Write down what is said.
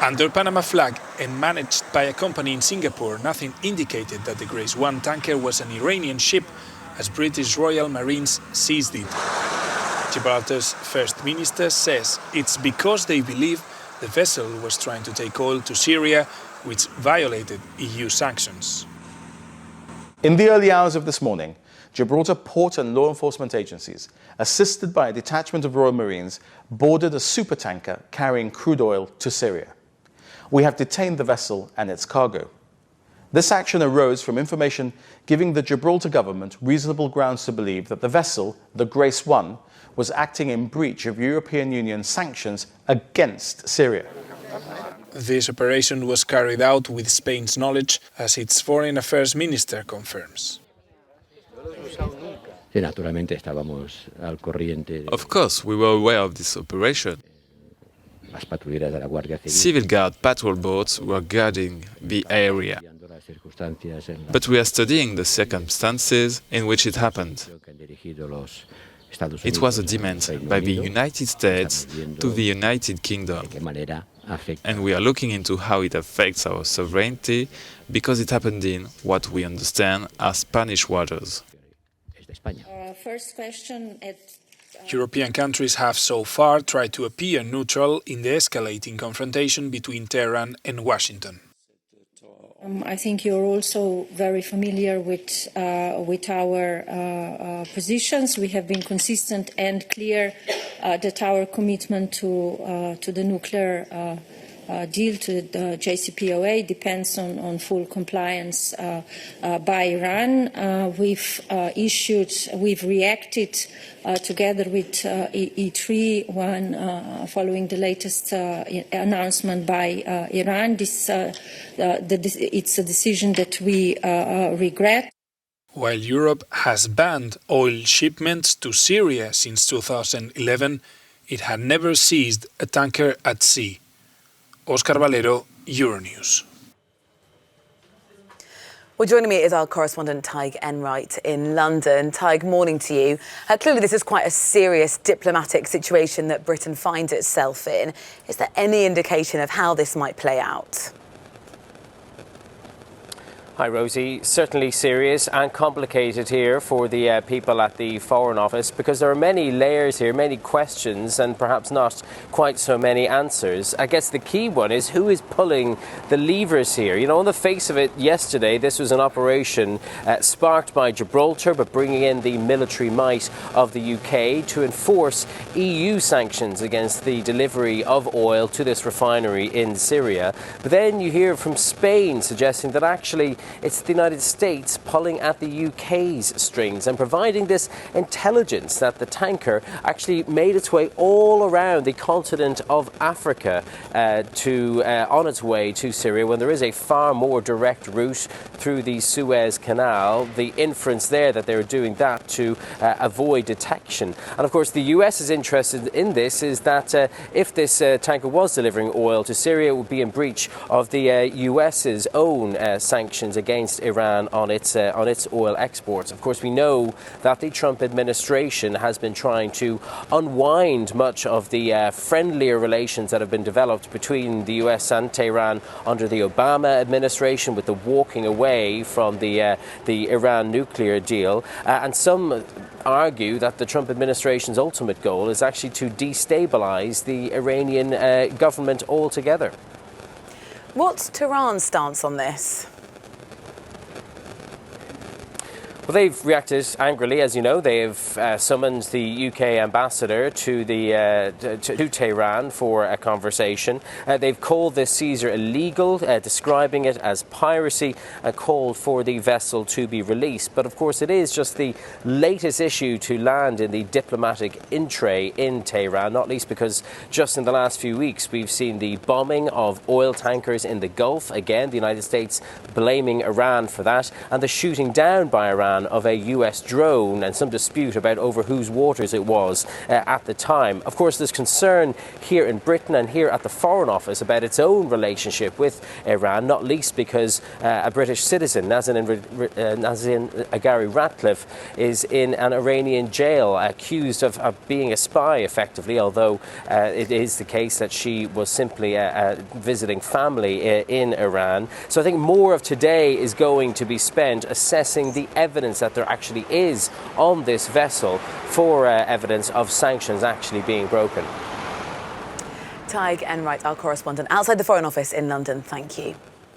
Under Panama flag and managed by a company in Singapore, nothing indicated that the Grace 1 tanker was an Iranian ship, as British Royal Marines seized it. Gibraltar's First Minister says it's because they believe the vessel was trying to take oil to Syria, which violated EU sanctions. In the early hours of this morning, Gibraltar port and law enforcement agencies, assisted by a detachment of Royal Marines, boarded a supertanker carrying crude oil to Syria. We have detained the vessel and its cargo. This action arose from information giving the Gibraltar government reasonable grounds to believe that the vessel, the Grace 1, was acting in breach of European Union sanctions against Syria. This operation was carried out with Spain's knowledge, as its Foreign Affairs Minister confirms. Of course, we were aware of this operation. Civil Guard patrol boats were guarding the area. But we are studying the circumstances in which it happened. It was a demand by the United States to the United Kingdom. And we are looking into how it affects our sovereignty, because it happened in what we understand as Spanish waters. First question. European countries have so far tried to appear neutral in the escalating confrontation between Tehran and Washington. I think you're also very familiar with our positions. We have been consistent and clear that our commitment to the nuclear deal, to the JCPOA, depends on full compliance by Iran. We've reacted together with E3 following the latest announcement by Iran. It's a decision that we regret. While Europe has banned oil shipments to Syria since 2011, it had never seized a tanker at sea. Oscar Valero, Euronews. Well, joining me is our correspondent Tig Enright in London. Tig, morning to you. Clearly this is quite a serious diplomatic situation that Britain finds itself in. Is there any indication of how this might play out? Hi, Rosie. Certainly serious and complicated here for the people at the Foreign Office, because there are many layers here, many questions, and perhaps not quite so many answers. I guess the key one is who is pulling the levers here. You know, on the face of it, yesterday, this was an operation sparked by Gibraltar, but bringing in the military might of the UK to enforce EU sanctions against the delivery of oil to this refinery in Syria. But then you hear from Spain suggesting that actually it's the United States pulling at the UK's strings and providing this intelligence that the tanker actually made its way all around the continent of Africa on its way to Syria, when there is a far more direct route through the Suez Canal. The inference there that they're doing that to avoid detection. And of course the US is interested in this, is that if this tanker was delivering oil to Syria, it would be in breach of the US's own sanctions against Iran on its oil exports. Of course, we know that the Trump administration has been trying to unwind much of the friendlier relations that have been developed between the US and Tehran under the Obama administration, with the walking away from the Iran nuclear deal. And some argue that the Trump administration's ultimate goal is actually to destabilize the Iranian government altogether. What's Tehran's stance on this? Well, they've reacted angrily, as you know. They have summoned the UK ambassador to Tehran for a conversation. They've called this seizure illegal, describing it as piracy, and called for the vessel to be released. But of course, it is just the latest issue to land in the diplomatic in-tray in Tehran, not least because just in the last few weeks we've seen the bombing of oil tankers in the Gulf. Again, the United States blaming Iran for that, and the shooting down by Iran Iran of a US drone and some dispute about over whose waters it was at the time. Of course, there's concern here in Britain and here at the Foreign Office about its own relationship with Iran, not least because a British citizen, Nazin Agari Ratcliffe, is in an Iranian jail accused of being a spy, effectively, although it is the case that she was simply visiting family in Iran. So I think more of today is going to be spent assessing the evidence that there actually is on this vessel for evidence of sanctions actually being broken. Tig Enright, our correspondent outside the Foreign Office in London, thank you.